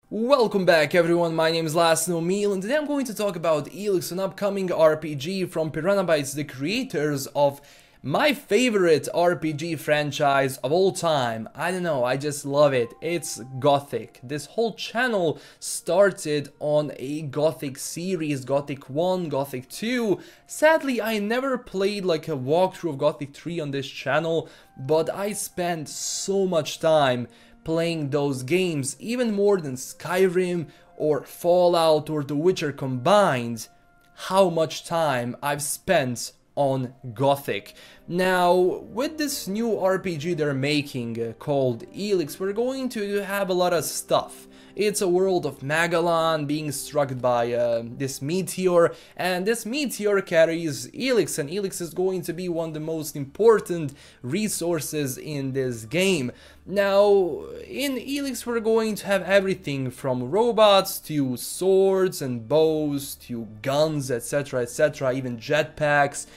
Welcome back everyone, my name is LastKnownMeal and today I'm going to talk about Elex, an upcoming RPG from Piranha Bytes, the creators of my favorite RPG franchise of all time. I don't know, I just love it. It's Gothic. This whole channel started on a Gothic series, Gothic 1, Gothic 2. Sadly, I never played like a walkthrough of Gothic 3 on this channel, but I spent so much time playing those games, even more than Skyrim or Fallout or The Witcher combined. How much time I've spent on Gothic. Now, with this new RPG they're making called Elex, we're going to have a lot of stuff. It's a world of Magellan being struck by this meteor, and this meteor carries Elex, and Elex is going to be one of the most important resources in this game. Now, in Elex we're going to have everything from robots to swords and bows to guns, etc, even jetpacks,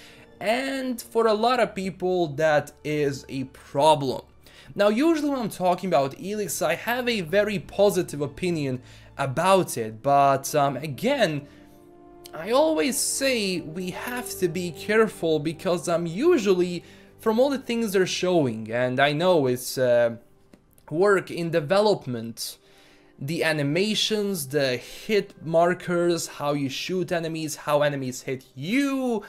and for a lot of people that is a problem. Now, usually when I'm talking about Elex, I have a very positive opinion about it, but again, I always say we have to be careful because usually, from all the things they're showing, and I know it's work in development, the animations, the hit markers, how you shoot enemies, how enemies hit you,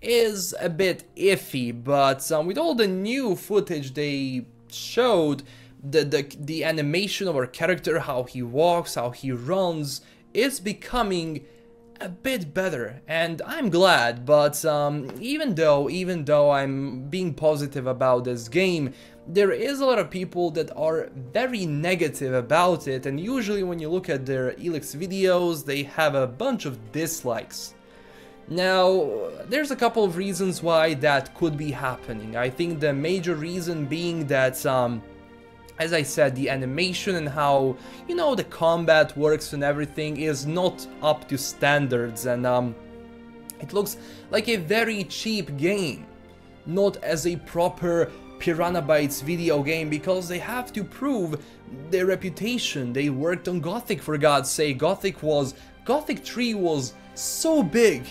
is a bit iffy, but with all the new footage they showed, the animation of our character, how he walks, how he runs, is becoming a bit better, and I'm glad. But even though I'm being positive about this game, there is a lot of people that are very negative about it, and usually when you look at their Elex videos, they have a bunch of dislikes. Now, there's a couple of reasons why that could be happening. I think the major reason being that, as I said, the animation and how, you know, the combat works and everything is not up to standards, and it looks like a very cheap game, not as a proper Piranha Bytes video game, because they have to prove their reputation. They worked on Gothic, for God's sake. Gothic 3 was so big.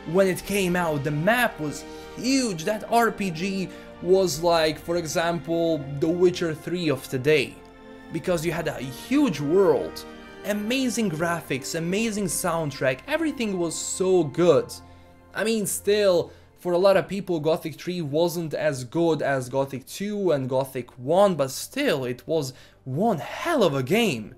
When it came out, the map was huge. That RPG was like, for example, The Witcher 3 of today, because you had a huge world, amazing graphics, amazing soundtrack, everything was so good. I mean, still, for a lot of people, Gothic 3 wasn't as good as Gothic 2 and Gothic 1, but still, it was one hell of a game.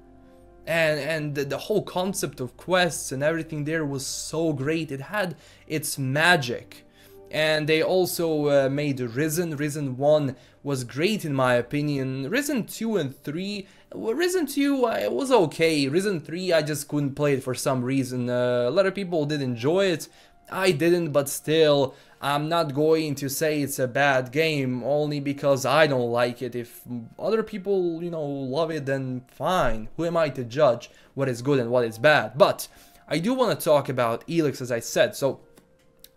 And the whole concept of quests and everything there was so great. It had its magic. And they also made Risen. Risen 1 was great in my opinion. Risen 2 and 3, well, Risen 2 it was okay. Risen 3 I just couldn't play it for some reason. A lot of people did enjoy it. I didn't, but still, I'm not going to say it's a bad game only because I don't like it. If other people, you know, love it, then fine. Who am I to judge what is good and what is bad? But I do want to talk about Elex, as I said. So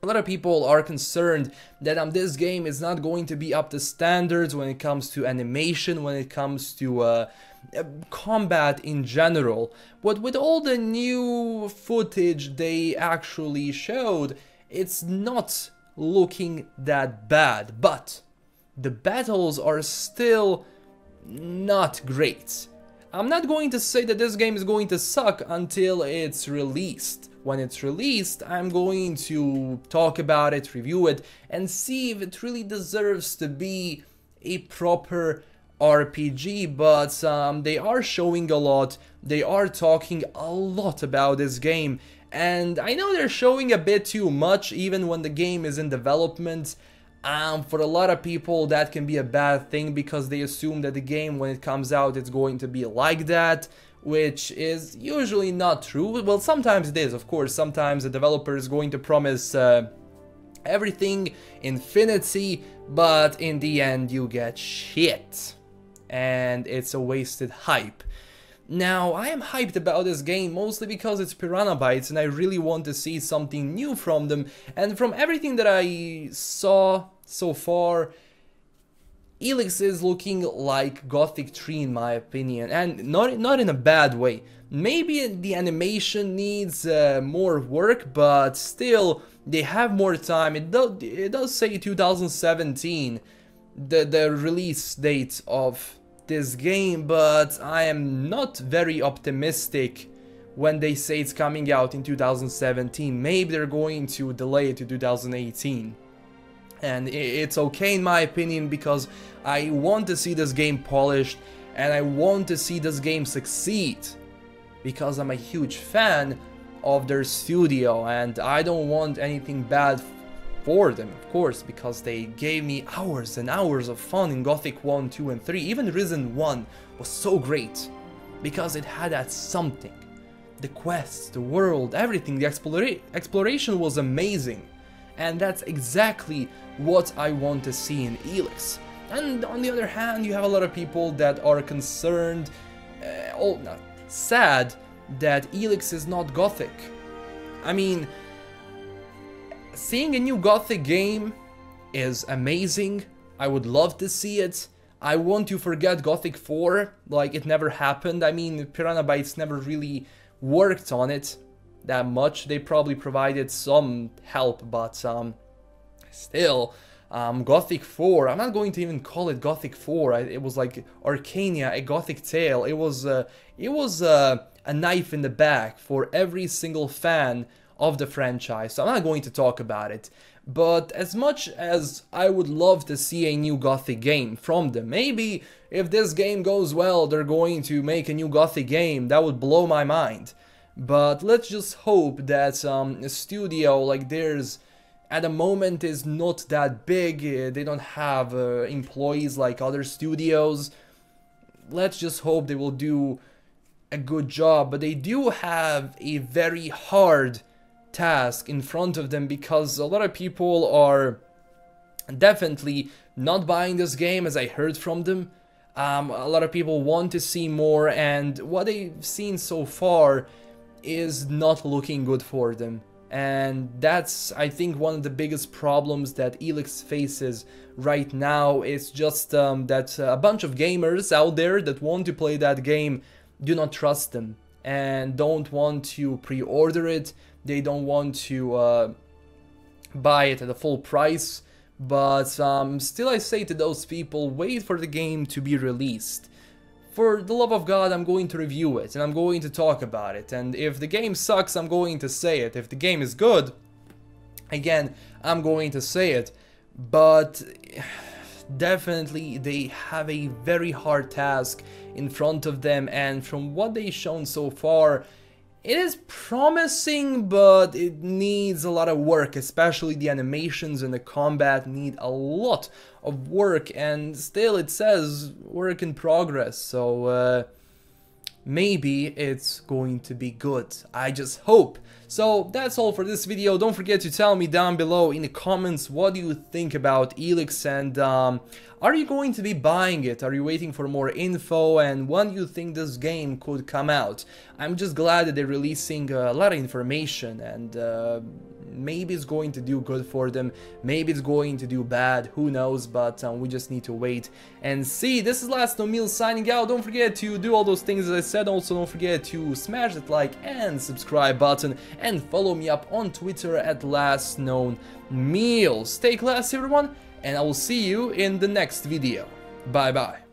a lot of people are concerned that this game is not going to be up to standards when it comes to animation, when it comes to combat in general. But with all the new footage they actually showed, it's not looking that bad. But the battles are still not great. I'm not going to say that this game is going to suck until it's released. When it's released, I'm going to talk about it, review it, and see if it really deserves to be a proper RPG. But they are showing a lot, they are talking a lot about this game, and I know they're showing a bit too much even when the game is in development. For a lot of people that can be a bad thing because they assume that the game, when it comes out, it's going to be like that, which is usually not true. Well, sometimes it is, of course. Sometimes the developer is going to promise everything, infinity, but in the end you get shit. And it's a wasted hype. Now, I am hyped about this game mostly because it's Piranha Bytes and I really want to see something new from them. And from everything that I saw so far, Elex is looking like Gothic 3 in my opinion, and not in a bad way. Maybe the animation needs more work, but still they have more time. It does say 2017, the release date of this game, but I am not very optimistic when they say it's coming out in 2017. Maybe they're going to delay it to 2018. And it's okay in my opinion, because I want to see this game polished and I want to see this game succeed, because I'm a huge fan of their studio and I don't want anything bad for them, of course, because they gave me hours and hours of fun in Gothic 1, 2 and 3. Even Risen 1 was so great because it had that something. The quest, the world, everything, the exploration was amazing. And that's exactly what I want to see in Elex. And on the other hand, you have a lot of people that are concerned, sad that Elex is not Gothic. I mean, seeing a new Gothic game is amazing. I would love to see it. I want to forget Gothic 4, like it never happened. I mean, Piranha Bytes never really worked on it that much. They probably provided some help, but still, Gothic 4, I'm not going to even call it Gothic 4. It was like Arcania, a Gothic tale. It was a knife in the back for every single fan of the franchise, so I'm not going to talk about it. But as much as I would love to see a new Gothic game from them, maybe if this game goes well, they're going to make a new Gothic game, that would blow my mind. But let's just hope that a studio like theirs at the moment is not that big. They don't have employees like other studios. Let's just hope they will do a good job. But they do have a very hard task in front of them, because a lot of people are definitely not buying this game, as I heard from them. A lot of people want to see more, and what they've seen so far is not looking good for them. And that's, I think, one of the biggest problems that Elex faces right now. Is just that a bunch of gamers out there that want to play that game do not trust them and don't want to pre-order it. They don't want to buy it at a full price. But still, I say to those people, wait for the game to be released. For the love of God, I'm going to review it and I'm going to talk about it. And if the game sucks, I'm going to say it. If the game is good, again, I'm going to say it. But definitely, they have a very hard task in front of them. And from what they've shown so far, it is promising, but it needs a lot of work, especially the animations and the combat need a lot of work, and still it says work in progress, so maybe it's going to be good. I just hope. So that's all for this video. Don't forget to tell me down below in the comments what do you think about Elex, and are you going to be buying it? Are you waiting for more info? And when do you think this game could come out? I'm just glad that they're releasing a lot of information, and maybe it's going to do good for them, maybe it's going to do bad, who knows, but we just need to wait and see. This is LastKnownMeal signing out. Don't forget to do all those things as I said. Also, don't forget to smash that like and subscribe button, and follow me up on Twitter at LastKnownMeal. Stay classy, everyone, and I will see you in the next video. Bye bye.